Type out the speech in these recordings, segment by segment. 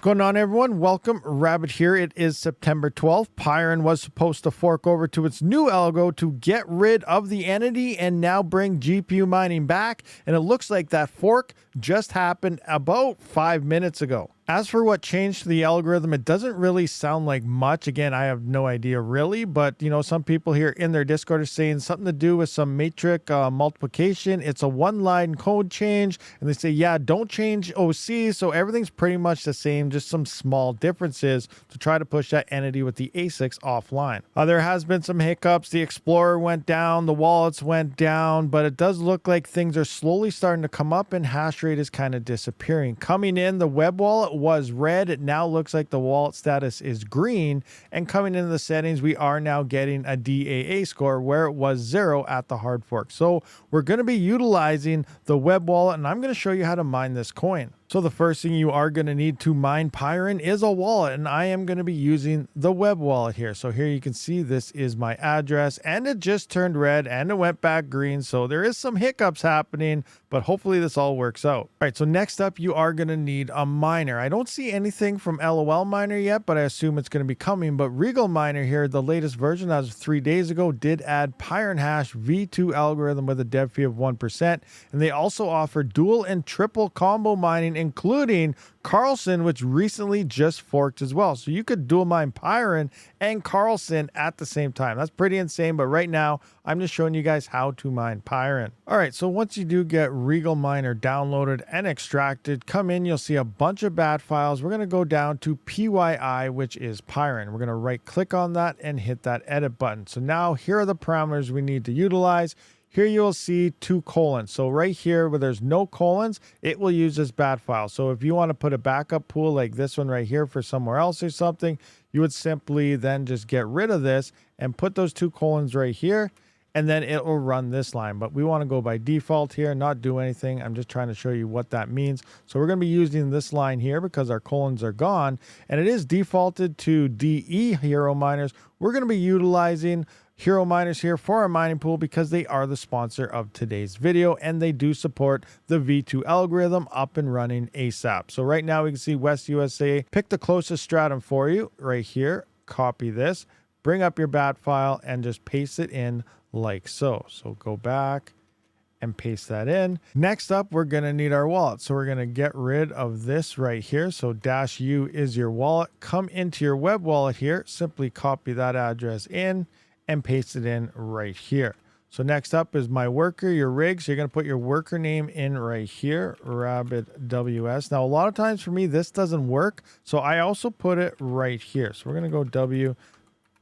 Going on, everyone? Welcome. Rabid here. It is September 12th. Pyrin was supposed to fork over to its new algo to get rid of the entity and now bring GPU mining back. And it looks like that fork just happened about 5 minutes ago. As for what changed to the algorithm, it doesn't really sound like much. Again, I have no idea really, but some people here in their Discord are saying something to do with some matrix multiplication. It's a one-line code change, and they say, yeah, don't change OC, so everything's pretty much the same, just some small differences to try to push that entity with the ASICs offline. There has been some hiccups. The Explorer went down, the wallets went down, but it does look like things are slowly starting to come up and hash rate is kind of disappearing. Coming in, the web wallet was red. It now looks like the wallet status is green, and coming into the settings, we are now getting a DAA score where it was 0 at the hard fork. So we're going to be utilizing the web wallet, and I'm going to show you how to mine this coin. So the first thing you are going to need to mine Pyrin is a wallet, and I am going to be using the web wallet here. So here you can see this is my address, and it just turned red and it went back green. So there is some hiccups happening, but hopefully this all works out. All right, so next up you are going to need a miner. I don't see anything from LOL Miner yet, but I assume it's going to be coming. But Regal Miner here, the latest version as of 3 days ago, did add PyrinHashV2 algorithm with a dev fee of 1%. And they also offer dual and triple combo mining, including Carlson, which recently just forked as well. So you could dual mine Pyrin and Carlson at the same time. That's pretty insane, but right now I'm just showing you guys how to mine Pyrin. All right, so once you do get Regal Miner downloaded and extracted, come in, you'll see a bunch of bad files. We're going to go down to PYI, which is Pyrin. We're going to right click on that and hit that edit button. So now here are the parameters we need to utilize. Here you will see 2 colons. So right here where there's no colons, it will use this bat file. So if you want to put a backup pool like this one right here for somewhere else or something, you would simply then just get rid of this and put those 2 colons right here, and then it will run this line. But we want to go by default here, not do anything. I'm just trying to show you what that means. So we're going to be using this line here because our colons are gone, and it is defaulted to DE Hero Miners. We're going to be utilizing Hero Miners here for our mining pool because they are the sponsor of today's video, and they do support the V2 algorithm up and running ASAP. So right now we can see West USA. Pick the closest stratum for you right here. Copy this, bring up your bat file, and just paste it in like so. So go back and paste that in. Next up, we're going to need our wallet. So we're going to get rid of this right here. So -U is your wallet. Come into your web wallet here. Simply copy that address in and paste it in right here. So next up is my worker, your rig. So you're going to put your worker name in right here, RabidWS. Now, a lot of times for me, this doesn't work. So I also put it right here. So we're going to go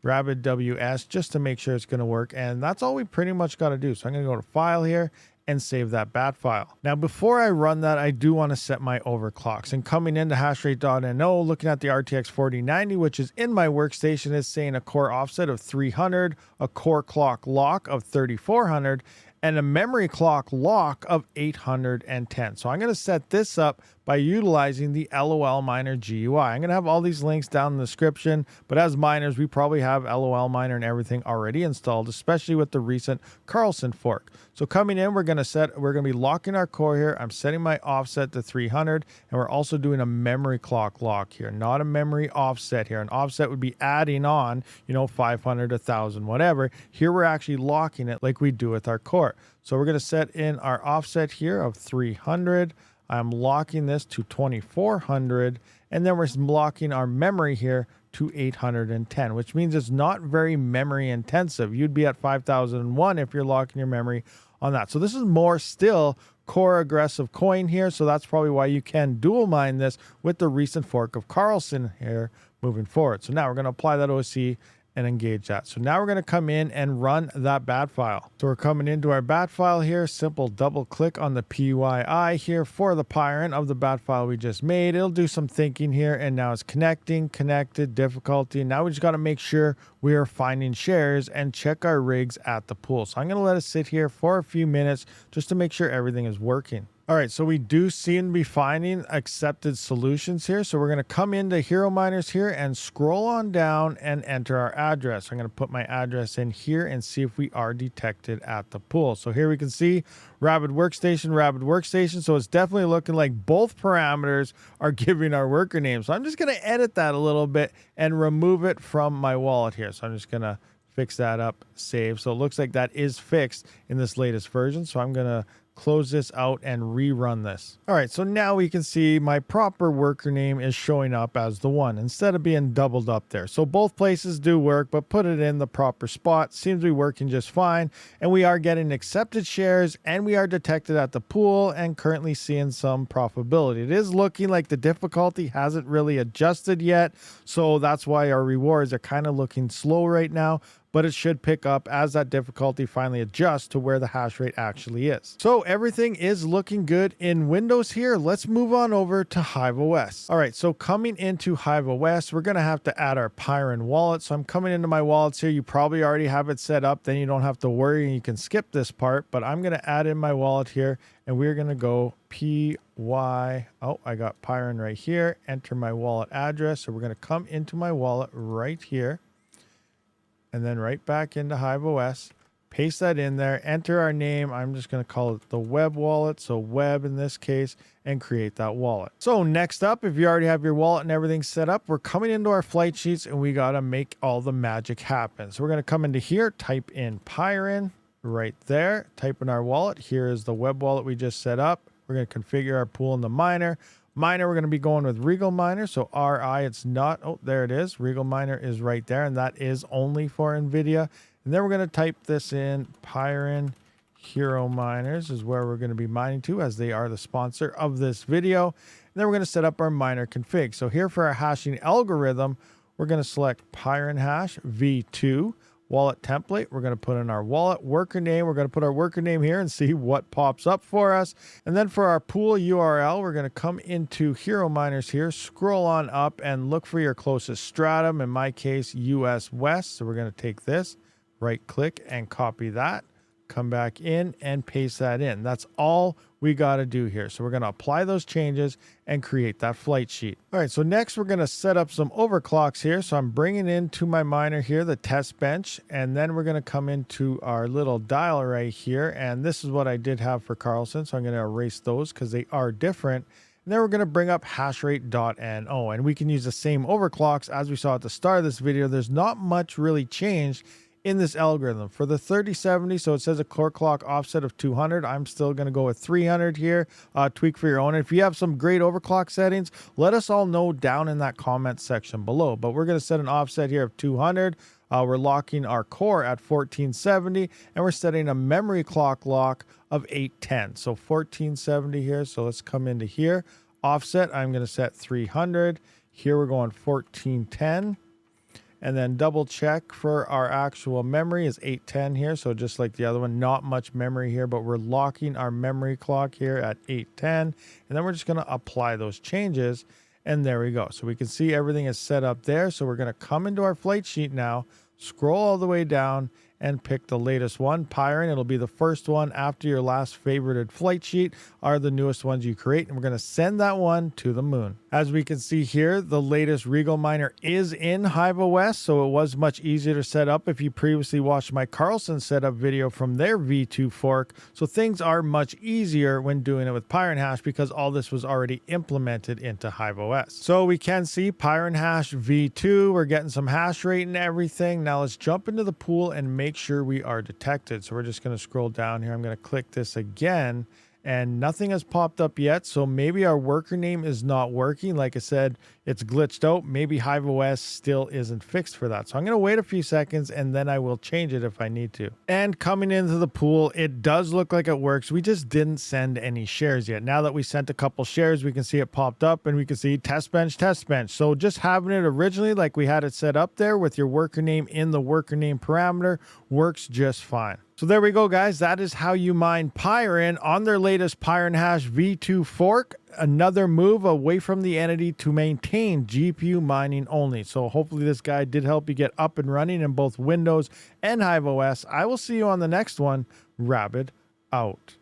RabidWS just to make sure it's going to work. And that's all we pretty much got to do. So I'm going to go to File here and save that bat file. Now, before I run that, I do want to set my overclocks. And coming into hashrate.no, looking at the RTX 4090, which is in my workstation, is saying a core offset of 300, a core clock lock of 3400, and a memory clock lock of 810. So I'm going to set this up by utilizing the LOL Miner GUI. I'm going to have all these links down in the description, but as miners, we probably have LOL Miner and everything already installed, especially with the recent Carlson fork. So coming in, we're going to be locking our core here. I'm setting my offset to 300, and we're also doing a memory clock lock here, not a memory offset here. An offset would be adding on, 500, 1000, whatever. Here we're actually locking it like we do with our core. So we're going to set in our offset here of 300. I'm locking this to 2400, and then we're locking our memory here to 810, which means it's not very memory intensive. You'd be at 5001 if you're locking your memory on that. So this is more still core aggressive coin here. So that's probably why you can dual mine this with the recent fork of Carlson here moving forward. So now we're going to apply that OC and engage that. So now we're going to come in and run that bat file. So we're coming into our bat file here. Simple double click on the PYI here for the Pyrin of the bat file we just made. It'll do some thinking here, and now it's connected, difficulty. Now we just got to make sure we are finding shares and check our rigs at the pool. So I'm going to let it sit here for a few minutes just to make sure everything is working. All right, so we do seem to be finding accepted solutions here. So we're going to come into Hero Miners here and scroll on down and enter our address. I'm going to put my address in here and see if we are detected at the pool. So here we can see Rabid Workstation, Rabid Workstation. So it's definitely looking like both parameters are giving our worker name. So I'm just going to edit that a little bit and remove it from my wallet here. So I'm just going to fix that up, save. So it looks like that is fixed in this latest version. So I'm going to close this out and rerun this. All right, so now we can see my proper worker name is showing up as the one instead of being doubled up there. So both places do work, but put it in the proper spot. Seems to be working just fine. And we are getting accepted shares and we are detected at the pool and currently seeing some profitability. It is looking like the difficulty hasn't really adjusted yet. So that's why our rewards are kind of looking slow right now, but it should pick up as that difficulty finally adjusts to where the hash rate actually is. So everything is looking good in Windows here. Let's move on over to HiveOS. All right, so coming into HiveOS, we're gonna have to add our Pyrin wallet. So I'm coming into my wallets here. You probably already have it set up, then you don't have to worry and you can skip this part, but I'm gonna add in my wallet here and we're gonna go oh, I got Pyrin right here, enter my wallet address. So we're gonna come into my wallet right here, and then right back into HiveOS, paste that in there, enter our name. I'm just going to call it the web wallet, so web in this case, and create that wallet. So next up, if you already have your wallet and everything set up, we're coming into our flight sheets and we got to make all the magic happen. So we're going to come into here, type in Pyrin right there, type in our wallet. Here is the web wallet we just set up. We're going to configure our pool in the miner. Miner, we're going to be going with Regal Miner. So RI, it's not. Oh, there it is. Regal Miner is right there. And that is only for NVIDIA. And then we're going to type this in. Pyrin Hero Miners is where we're going to be mining to, as they are the sponsor of this video. And then we're going to set up our miner config. So here for our hashing algorithm, we're going to select PyrinHashV2. Wallet template, we're going to put in our wallet worker name. We're going to put our worker name here and see what pops up for us. And then for our pool URL, we're going to come into Hero Miners here, scroll on up and look for your closest stratum. In my case, US West. So we're going to take this, right click and copy that, come back in and paste that in. That's all we got to do here. So we're going to apply those changes and create that flight sheet. All right, so next we're going to set up some overclocks here. So I'm bringing into my miner here the test bench, and then we're going to come into our little dial right here. And this is what I did have for Carlson. So I'm going to erase those because they are different. And then we're going to bring up hashrate.no, and we can use the same overclocks as we saw at the start of this video. There's not much really changed in this algorithm. For the 3070, so it says a core clock offset of 200. I'm still going to go with 300 here. Tweak for your own. And if you have some great overclock settings, let us all know down in that comment section below. But we're going to set an offset here of 200. We're locking our core at 1470, and we're setting a memory clock lock of 810. So 1470 here. So let's come into here. Offset, I'm going to set 300. Here we're going 1410. And then double check for our actual memory is 810 here. So just like the other one, not much memory here, but we're locking our memory clock here at 810. And then we're just going to apply those changes. And there we go. So we can see everything is set up there. So we're going to come into our flight sheet now, scroll all the way down and pick the latest one, Pyrin. It'll be the first one after your last favorited flight sheet are the newest ones you create. And we're going to send that one to the moon. As we can see here, the latest Regal Miner is in HiveOS, so it was much easier to set up if you previously watched my Carlson setup video from their V2 fork. So things are much easier when doing it with PyrinHash because all this was already implemented into HiveOS. So we can see PyrinHashV2, we're getting some hash rate and everything. Now let's jump into the pool and make sure we are detected. So we're just going to scroll down here. I'm going to click this again. And nothing has popped up yet, so maybe our worker name is not working. Like I said, it's glitched out. Maybe HiveOS still isn't fixed for that. So I'm going to wait a few seconds and then I will change it if I need to. And coming into the pool, it does look like it works. We just didn't send any shares yet. Now that we sent a couple shares, we can see it popped up and we can see test bench, test bench. So just having it originally like we had it set up there with your worker name in the worker name parameter works just fine. So there we go, guys. That is how you mine Pyrin on their latest PyrinHashV2 fork. Another move away from the entity to maintain GPU mining only. So hopefully this guide did help you get up and running in both Windows and HiveOS. I will see you on the next one. Rabid out.